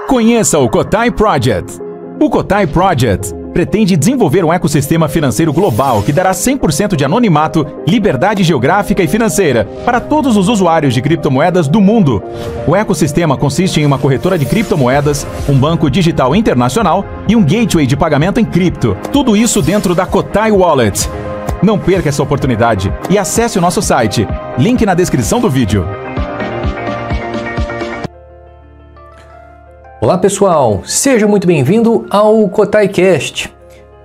Conheça o Cotai Project. O Cotai Project pretende desenvolver um ecossistema financeiro global que dará 100% de anonimato, liberdade geográfica e financeira para todos os usuários de criptomoedas do mundo. O ecossistema consiste em uma corretora de criptomoedas, um banco digital internacional e um gateway de pagamento em cripto. Tudo isso dentro da Cotai Wallet. Não perca essa oportunidade e acesse o nosso site. Link na descrição do vídeo. Olá pessoal, seja muito bem-vindo ao KotaiCast.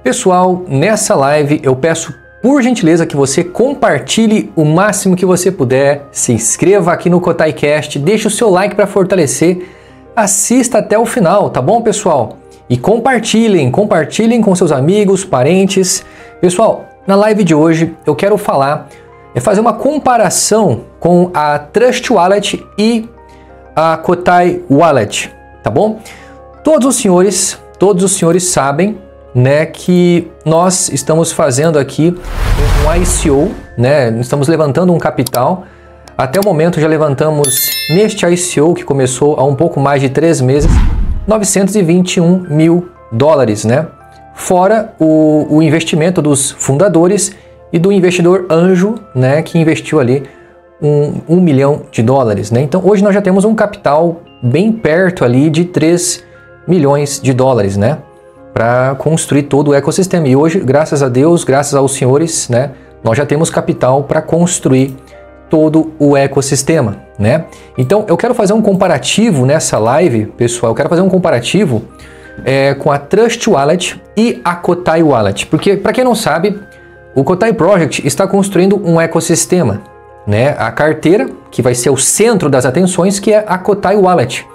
Pessoal, nessa live eu peço por gentileza que você compartilhe o máximo que você puder, se inscreva aqui no KotaiCast, deixe o seu like para fortalecer, assista até o final, tá bom pessoal? E compartilhem com seus amigos, parentes. Pessoal, na live de hoje eu quero fazer uma comparação com a Trust Wallet e a Cotai Wallet. Tá bom? Todos os senhores sabem, né, que nós estamos fazendo aqui um ICO, né? Estamos levantando um capital. Até o momento já levantamos neste ICO que começou há um pouco mais de 3 meses, 921 mil dólares, né? Fora o investimento dos fundadores e do investidor anjo, né, que investiu ali $1 milhão, né? Então hoje nós já temos um capital bem perto ali de 3 milhões de dólares, né? Para construir todo o ecossistema. E hoje, graças a Deus, graças aos senhores, né? Nós já temos capital para construir todo o ecossistema, né? Então eu quero fazer um comparativo nessa live, pessoal. Eu quero fazer um comparativo com a Trust Wallet e a Cotai Wallet. Porque, para quem não sabe, o Cotai Project está construindo um ecossistema, né? A carteira, que vai ser o centro das atenções, que é a Cotai Wallet.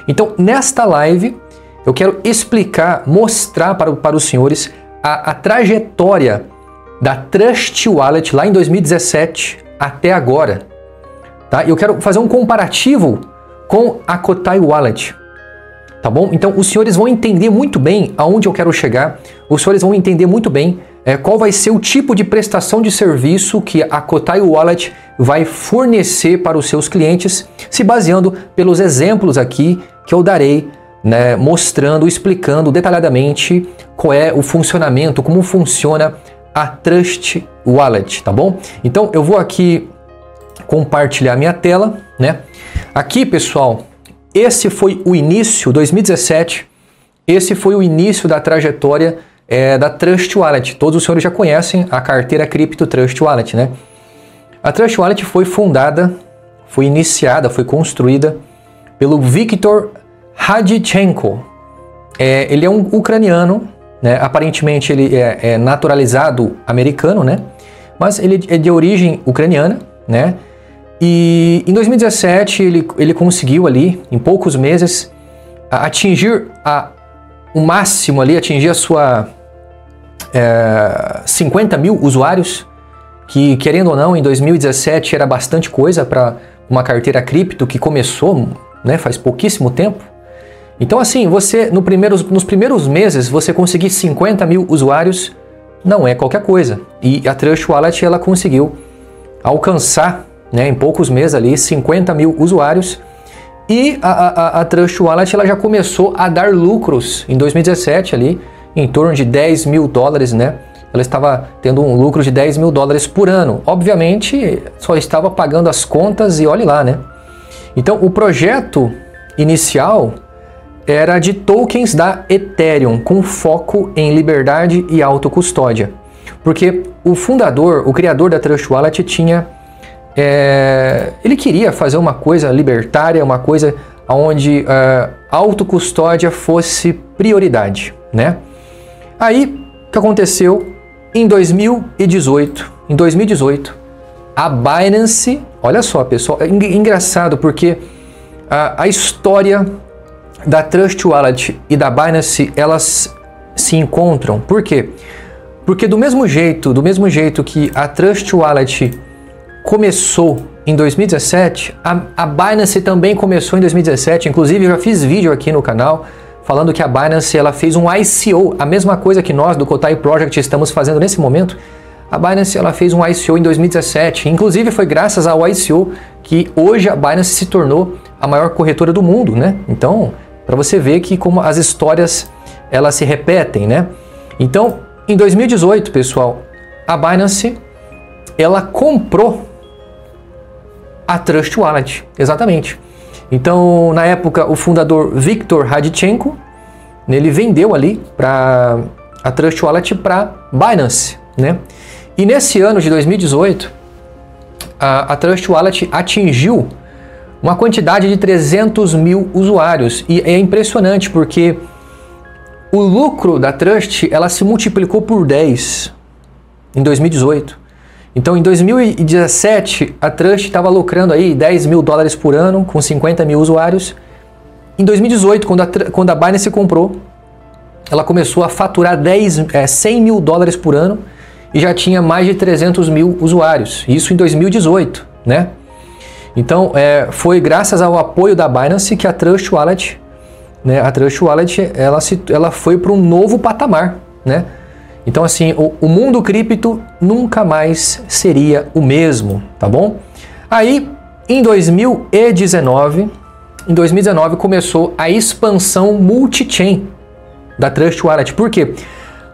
Então, nesta live, eu quero mostrar para os senhores a trajetória da Trust Wallet lá em 2017 até agora. Tá? Eu quero fazer um comparativo com a Cotai Wallet. Tá bom? Então, os senhores vão entender muito bem aonde eu quero chegar. Os senhores vão entender muito bem qual vai ser o tipo de prestação de serviço que a Cotai Wallet vai fornecer para os seus clientes, se baseando pelos exemplos aqui que eu darei, né, mostrando, explicando detalhadamente qual é o funcionamento, como funciona a Trust Wallet, tá bom? Então eu vou aqui compartilhar minha tela, né? Aqui, pessoal, esse foi o início, 2017, esse foi o início da trajetória da Trust Wallet. Todos os senhores já conhecem a carteira cripto Trust Wallet, né? A Trust Wallet foi fundada, foi iniciada, foi construída pelo Viktor Radchenko. Ele é um ucraniano, né? Aparentemente ele é naturalizado americano, né? Mas ele é de origem ucraniana, né? E em 2017 ele conseguiu ali, em poucos meses, atingir o máximo ali, atingir a sua 50 mil usuários, que, querendo ou não, em 2017 era bastante coisa para uma carteira cripto que começou, né, faz pouquíssimo tempo. Então, assim, você nos primeiros meses você conseguir 50 mil usuários não é qualquer coisa. E a Trust Wallet ela conseguiu alcançar, né, em poucos meses ali 50 mil usuários. E a Trust Wallet ela já começou a dar lucros em 2017 ali, em torno de 10 mil dólares, né? Ela estava tendo um lucro de 10 mil dólares por ano. Obviamente, só estava pagando as contas e olhe lá, né? Então, o projeto inicial era de tokens da Ethereum, com foco em liberdade e autocustódia. Porque o fundador, o criador da Trust Wallet ele queria fazer uma coisa libertária, uma coisa onde a autocustódia fosse prioridade, né? Aí, o que aconteceu? Em 2018, a Binance, olha só pessoal, é engraçado porque a história da Trust Wallet e da Binance, elas se encontram. Por quê? Porque do mesmo jeito que a Trust Wallet começou em 2017, a Binance também começou em 2017, inclusive eu já fiz vídeo aqui no canal falando que a Binance ela fez um ICO, a mesma coisa que nós do Cotai Project estamos fazendo nesse momento. A Binance ela fez um ICO em 2017, inclusive foi graças ao ICO que hoje a Binance se tornou a maior corretora do mundo, né? Então, Para você ver que como as histórias elas se repetem, né? Então, em 2018, pessoal, a Binance ela comprou a Trust Wallet, exatamente. Então, na época, o fundador Viktor Radchenko, ele vendeu ali para a Trust Wallet para Binance, né? E nesse ano de 2018, a Trust Wallet atingiu uma quantidade de 300 mil usuários. E é impressionante porque o lucro da Trust ela se multiplicou por 10 em 2018. Então, em 2017, a Trust estava lucrando aí 10 mil dólares por ano, com 50 mil usuários. Em 2018, quando a Binance comprou, ela começou a faturar 100 mil dólares por ano e já tinha mais de 300 mil usuários. Isso em 2018, né? Então, foi graças ao apoio da Binance que a Trust Wallet, né, ela foi para um novo patamar, né? Então, assim, o mundo cripto nunca mais seria o mesmo, tá bom? Aí, em 2019 começou a expansão multi-chain da Trust Wallet. Por quê?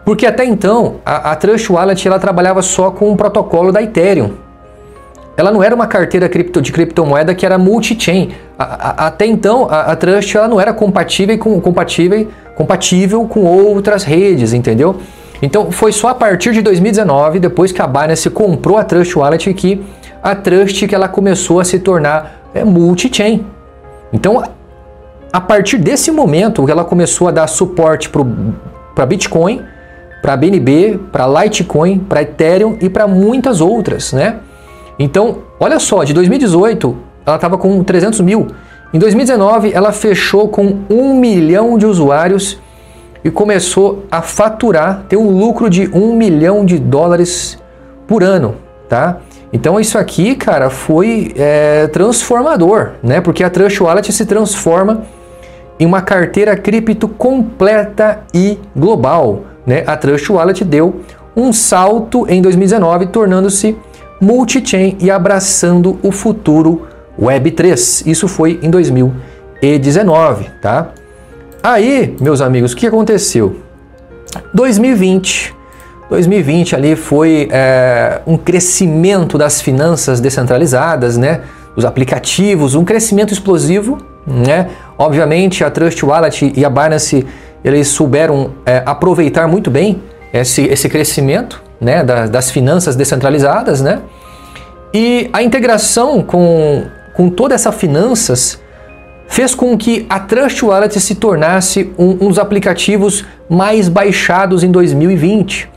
Porque até então, a Trust Wallet ela trabalhava só com o protocolo da Ethereum. Ela não era uma carteira de criptomoeda que era multi-chain. Até então, a Trust ela não era compatível com outras redes, entendeu? Então, foi só a partir de 2019, depois que a Binance comprou a Trust Wallet, que a Trust ela começou a se tornar multi-chain. Então, a partir desse momento, ela começou a dar suporte para Bitcoin, para BNB, para Litecoin, para Ethereum e para muitas outras, né? Então, olha só, de 2018, ela estava com 300 mil. Em 2019, ela fechou com 1 milhão de usuários e começou a faturar, ter um lucro de 1 milhão de dólares por ano, tá? Então isso aqui, cara, foi transformador, né? Porque a Trust Wallet se transforma em uma carteira cripto completa e global, né? A Trust Wallet deu um salto em 2019, tornando-se multi-chain e abraçando o futuro Web3. Isso foi em 2019, tá? Aí, meus amigos, o que aconteceu? 2020 ali foi um crescimento das finanças descentralizadas, né? Os aplicativos, um crescimento explosivo, né? Obviamente, a Trust Wallet e a Binance, eles souberam aproveitar muito bem esse crescimento, né? Das finanças descentralizadas, né? E a integração com toda essa finanças fez com que a Trust Wallet se tornasse um dos aplicativos mais baixados em 2020.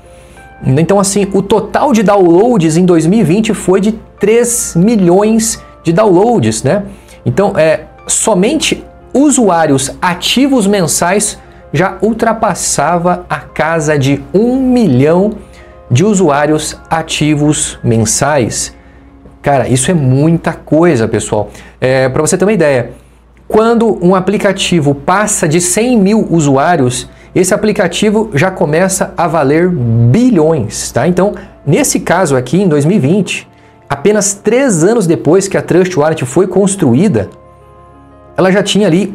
Então, assim, o total de downloads em 2020 foi de 3 milhões de downloads, né? Então, somente usuários ativos mensais já ultrapassava a casa de 1 milhão de usuários ativos mensais. Cara, isso é muita coisa, pessoal. Para você ter uma ideia, quando um aplicativo passa de 100 mil usuários, esse aplicativo já começa a valer bilhões, tá? Então, nesse caso aqui, em 2020, apenas 3 anos depois que a Trust Wallet foi construída, ela já tinha ali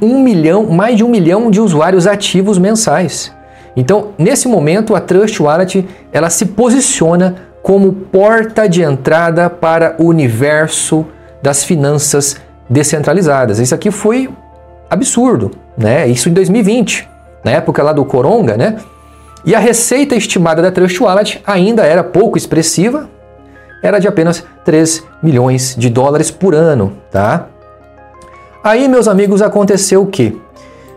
mais de 1 milhão de usuários ativos mensais. Então, nesse momento, a Trust Wallet ela se posiciona como porta de entrada para o universo das finanças descentralizadas. Isso aqui foi absurdo, né? Isso em 2020, na época lá do Coronga, né? E a receita estimada da Trust Wallet ainda era pouco expressiva, era de apenas 3 milhões de dólares por ano, tá? Aí, meus amigos, aconteceu o quê?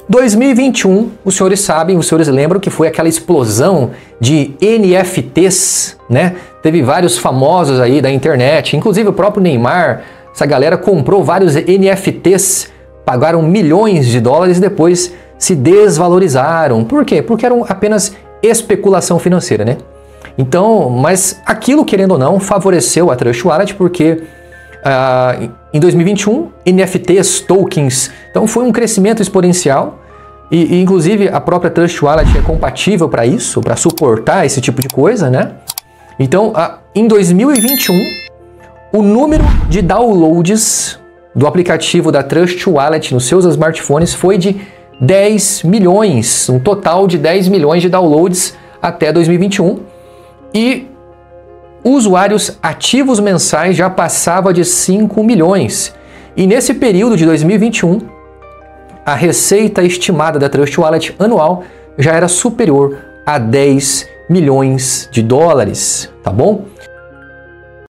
2021, os senhores sabem, os senhores lembram que foi aquela explosão de NFTs, né? Teve vários famosos aí da internet, inclusive o próprio Neymar. Essa galera comprou vários NFTs, pagaram milhões de dólares e depois se desvalorizaram. Por quê? Porque eram apenas especulação financeira, né? Então, mas aquilo, querendo ou não, favoreceu a Trust Wallet porque em 2021, NFTs, tokens, então foi um crescimento exponencial e inclusive a própria Trust Wallet é compatível para isso, para suportar esse tipo de coisa, né? Então, em 2021, o número de downloads do aplicativo da Trust Wallet nos seus smartphones foi de 10 milhões, um total de 10 milhões de downloads até 2021. E usuários ativos mensais já passava de 5 milhões. E nesse período de 2021, a receita estimada da Trust Wallet anual já era superior a 10 milhões de dólares, tá bom?